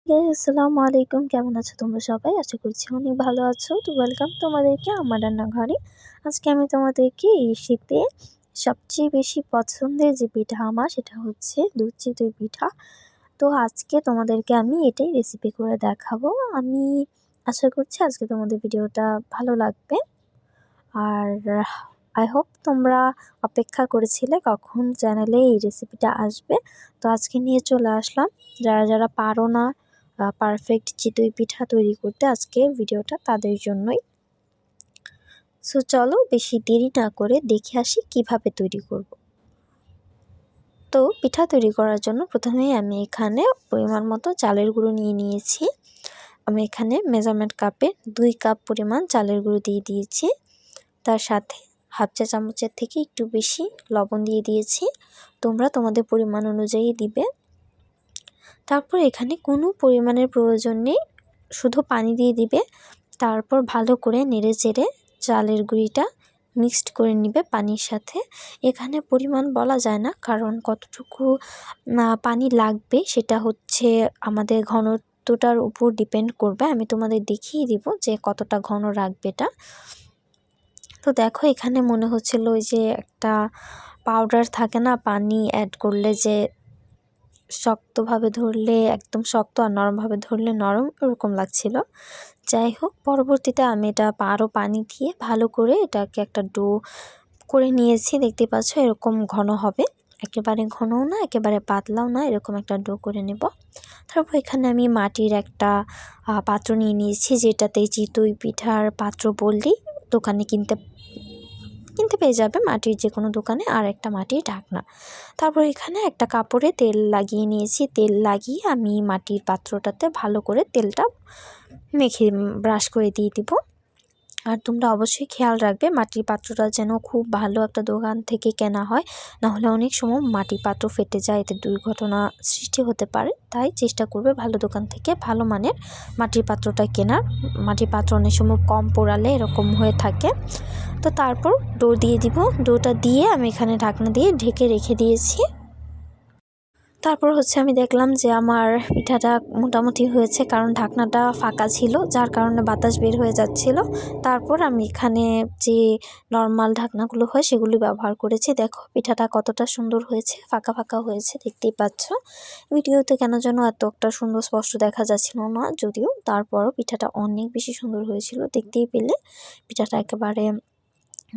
আসসালামু আলাইকুম, কেমন আছো তোমরা সবাই? আশা করছি অনেক ভালো আছো। তো ওয়েলকাম তোমাদেরকে আমার রান্নাঘরে। আজকে আমি তোমাদেরকে এই শীতে সবচেয়ে বেশি পছন্দের যে পিঠা আমার সেটা হচ্ছে দুধ চিতই পিঠা। তো আজকে তোমাদেরকে আমি এটাই রেসিপি করে দেখাবো। আমি আশা করছি আজকে তোমাদের ভিডিওটা ভালো লাগবে। আর আই হোপ তোমরা অপেক্ষা করেছিলে কখন চ্যানেলে এই রেসিপিটা আসবে। তো আজকে নিয়ে চলে আসলাম। যারা পারো না পারফেক্ট চিতই পিঠা তৈরি করতে, আজকে ভিডিওটা তাদের জন্যই। সো চলো বেশি দেরি না করে দেখে আসি কিভাবে তৈরি করব। তো পিঠা তৈরি করার জন্য প্রথমেই আমি এখানে পরিমাণ মতো চালের গুঁড়ো নিয়ে নিয়েছি। আমি এখানে মেজারমেন্ট কাপে 2 কাপ পরিমাণ চালের গুঁড়ো দিয়ে দিয়েছি। তার সাথে হাফ চা চামচের থেকে একটু বেশি লবণ দিয়ে দিয়েছি। তোমরা তোমাদের পরিমাণ অনুযায়ী দিবে। তারপর এখানে কোনো পরিমাণের প্রয়োজন নেই, শুধু পানি দিয়ে দিবে। তারপর ভালো করে নেড়ে চেড়ে চালের গুঁড়িটা মিক্সড করে নিবে পানির সাথে। এখানে পরিমাণ বলা যায় না, কারণ কতটুকু পানি লাগবে সেটা হচ্ছে আমাদের ঘনত্বটার উপর ডিপেন্ড করবে। আমি তোমাদের দেখিয়ে দিব যে কতটা ঘন রাখবে এটা। তো দেখো এখানে মনে হচ্ছিল ওই যে একটা পাউডার থাকে না, পানি অ্যাড করলে যে শক্তভাবে ধরলে একদম শক্ত আর নরমভাবে ধরলে নরম, এরকম লাগছিল। যাই হোক, পরবর্তীতে আমি এটা আরও পানি দিয়ে ভালো করে এটাকে একটা ডো করে নিয়েছি। দেখতে পাচ্ছ এরকম ঘন হবে, একেবারে ঘনও না একেবারে পাতলাও না, এরকম একটা ডো করে নেব। তারপর এখানে আমি মাটির একটা পাত্র নিয়ে নিয়েছি, যেটাতে চিতই পিঠার পাত্র বললেই দোকানে কিনতে পেয়ে যাবে, মাটির যে কোনো দোকানে। আর একটা মাটির ঢাকনা। তারপর এখানে একটা কাপড়ে তেল লাগিয়ে নিয়েছি। তেল লাগিয়ে আমি মাটির পাত্রটাতে ভালো করে তেলটা মেখে ব্রাশ করে দিয়ে দিব। আর তোমরা অবশ্যই খেয়াল রাখবে মাটির পাত্রটা যেন খুব ভালো একটা দোকান থেকে কেনা হয়, নাহলে অনেক সময় মাটির পাত্র ফেটে যায়, এতে দুর্ঘটনা সৃষ্টি হতে পারে। তাই চেষ্টা করবে ভালো দোকান থেকে ভালো মানের মাটির পাত্রটা কেনার। মাটির পাত্র অনেক সময় কম পোড়ালে এরকম হয়ে থাকে। তো তারপর ডো দিয়ে দিব। ডোটা দিয়ে আমি এখানে ঢাকনা দিয়ে ঢেকে রেখে দিয়েছি। তারপর হচ্ছে আমি দেখলাম যে আমার পিঠাটা মোটামুটি হয়েছে, কারণ ঢাকনাটা ফাঁকা ছিল, যার কারণে বাতাস বের হয়ে যাচ্ছিল। তারপর আমি এখানে যে নর্মাল ঢাকনাগুলো হয় সেগুলি ব্যবহার করেছি। দেখো পিঠাটা কতটা সুন্দর হয়েছে, ফাঁকা ফাঁকা হয়েছে, দেখতেই পাচ্ছ। ভিডিওতে কেন যেন এত একটা সুন্দর স্পষ্ট দেখা যাচ্ছিল না, যদিও তারপরও পিঠাটা অনেক বেশি সুন্দর হয়েছিল। দেখতেই পেলে পিঠাটা একেবারে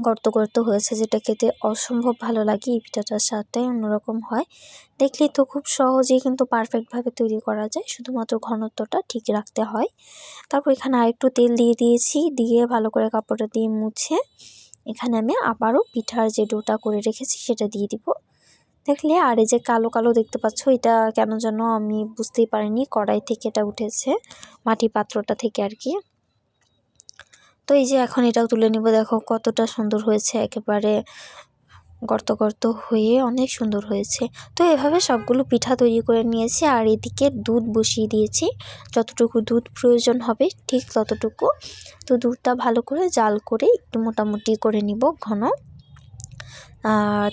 গর্ত গর্ত হয়েছে, যেটা খেতে অসম্ভব ভালো লাগে। এই পিঠাটার স্বাদটাই অন্যরকম হয়। দেখলেই তো খুব সহজেই কিন্তু পারফেক্টভাবে তৈরি করা যায়, শুধুমাত্র ঘনত্বটা ঠিক রাখতে হয়। তারপর এখানে আরেকটু তেল দিয়ে দিয়েছি, দিয়ে ভালো করে কাপড়টা দিয়ে মুছে এখানে আমি আবারও পিঠার যে ডোটা করে রেখেছি সেটা দিয়ে দিব। দেখলে আর এই যে কালো কালো দেখতে পাচ্ছ, এটা কেন যেন আমি বুঝতেই পারিনি, কড়াই থেকে এটা উঠেছে, মাটির পাত্রটা থেকে আর কি। তো এই যে এখন এটাও তুলে নিব। দেখো কতটা সুন্দর হয়েছে, একেবারে গর্ত গর্ত হয়ে অনেক সুন্দর হয়েছে। তো এভাবে সবগুলো পিঠা তৈরি করে নিয়েছি। আর এদিকে দুধ বসিয়ে দিয়েছি, যতটুকু দুধ প্রয়োজন হবে ঠিক ততটুকু। তো দুধটা ভালো করে জাল করে একটু মোটামুটি করে নিব ঘন।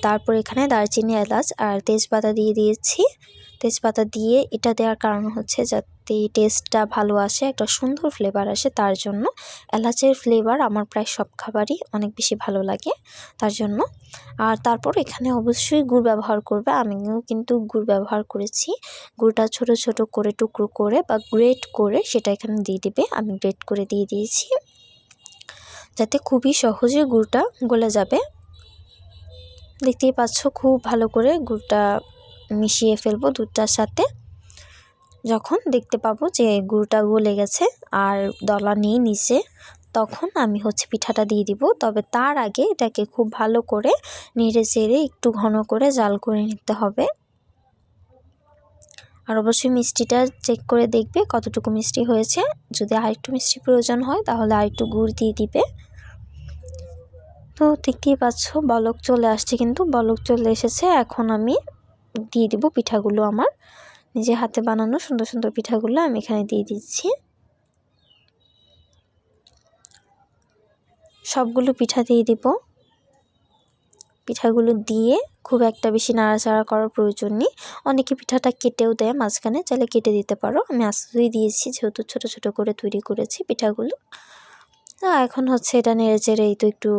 তারপর এখানে দারচিনি, এলাচ আর তেজপাতা দিয়ে দিয়েছি। তেজপাতা দিয়ে এটা দেওয়ার কারণ হচ্ছে যাতে টেস্টটা ভালো আসে, একটা সুন্দর ফ্লেভার আসে, তার জন্য। এলাচের ফ্লেভার আমার প্রায় সব খাবারই অনেক বেশি ভালো লাগে, তার জন্য। আর তারপর এখানে অবশ্যই গুড় ব্যবহার করবে। আমিও কিন্তু গুড় ব্যবহার করেছি। গুড়টা ছোট ছোট করে টুকরো করে বা গ্রেট করে সেটা এখানে দিয়ে দিবে। আমি গ্রেট করে দিয়ে দিয়েছি, যাতে খুবই সহজে গুড়টা গলে যাবে। দেখতেই পাচ্ছ খুব ভালো করে গুড়টা মিশিয়ে ফেলবো দুধটার সাথে। যখন দেখতে পাবো যে গুড়টা গলে গেছে আর দলা নেই নিচে, তখন আমি হচ্ছে পিঠাটা দিয়ে দিব। তবে তার আগে এটাকে খুব ভালো করে নেড়ে চেড়ে একটু ঘন করে জাল করে নিতে হবে। আর অবশ্যই মিষ্টিটা চেক করে দেখবে কতটুকু মিষ্টি হয়েছে। যদি আরেকটু মিষ্টি প্রয়োজন হয় তাহলে আরেকটু গুড় দিয়ে দিবে। তো দেখতেই পাচ্ছ বলক চলে আসছে, কিন্তু বলক চলে এসেছে। এখন আমি দিয়ে দিব পিঠাগুলো, আমার নিজে হাতে বানানো সুন্দর সুন্দর পিঠাগুলো আমি এখানে দিয়ে দিচ্ছি। সবগুলো পিঠা দিয়ে দিব। পিঠাগুলো দিয়ে খুব একটা বেশি নাড়াচাড়া করার প্রয়োজন নেই। অনেকে পিঠাটা কেটেও দেয় মাঝখানে, চাইলে কেটে দিতে পারো। আমি আস্তেই দিয়েছি যেহেতু ছোট ছোট করে তৈরি করেছি পিঠাগুলো। এখন হচ্ছে এটা নেড়ে চেড়ে এই তো একটু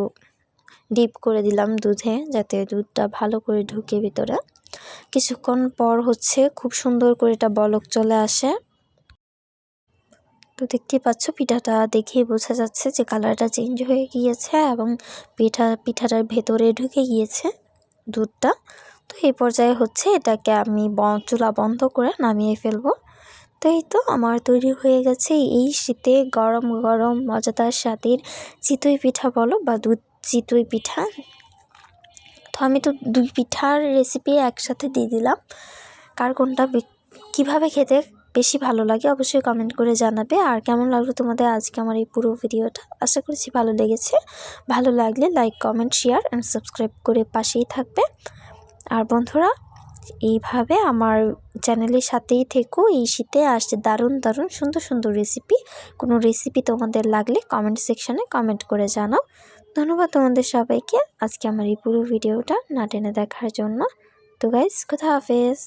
ডিপ করে দিলাম দুধে, যাতে দুধটা ভালো করে ঢুকে ভিতরে। কিছুক্ষণ পর হচ্ছে খুব সুন্দর করে এটা বলক চলে আসে। তো দেখতেই পাচ্ছ পিঠাটা দেখেই বোঝা যাচ্ছে যে কালারটা চেঞ্জ হয়ে গিয়েছে এবং পিঠাটার ভেতরে ঢুকে গিয়েছে দুধটা। তো এই পর্যায়ে হচ্ছে এটাকে আমি চুলা বন্ধ করে নামিয়ে ফেলবো। তো এই তো আমার তৈরি হয়ে গেছে এই শীতে গরম গরম মজাদার স্বাদের চিতই পিঠা বলো বা দুধ চিতই পিঠা। তো আমি তো দুই পিঠার রেসিপি একসাথে দিয়ে দিলাম। কার কোনটা কীভাবে খেতে বেশি ভালো লাগে অবশ্যই কমেন্ট করে জানাবে। আর কেমন লাগলো তোমাদের আজকে আমার এই পুরো ভিডিওটা, আশা করছি ভালো লেগেছে। ভালো লাগলে like comment share and subscribe করে পাশেই থাকবে। আর বন্ধুরা এইভাবে আমার চ্যানেলের সাথেই থেকো। এই শীতে আসছে দারুণ দারুণ সুন্দর সুন্দর রেসিপি। কোনো রেসিপি তোমাদের লাগলে কমেন্ট সেকশানে কমেন্ট করে জানাও। ধন্যবাদ তোমাদের সবাইকে আজকে আমার এই পুরো ভিডিওটা না টেনে দেখার জন্য। তো গাইস, খোদা হাফেজ।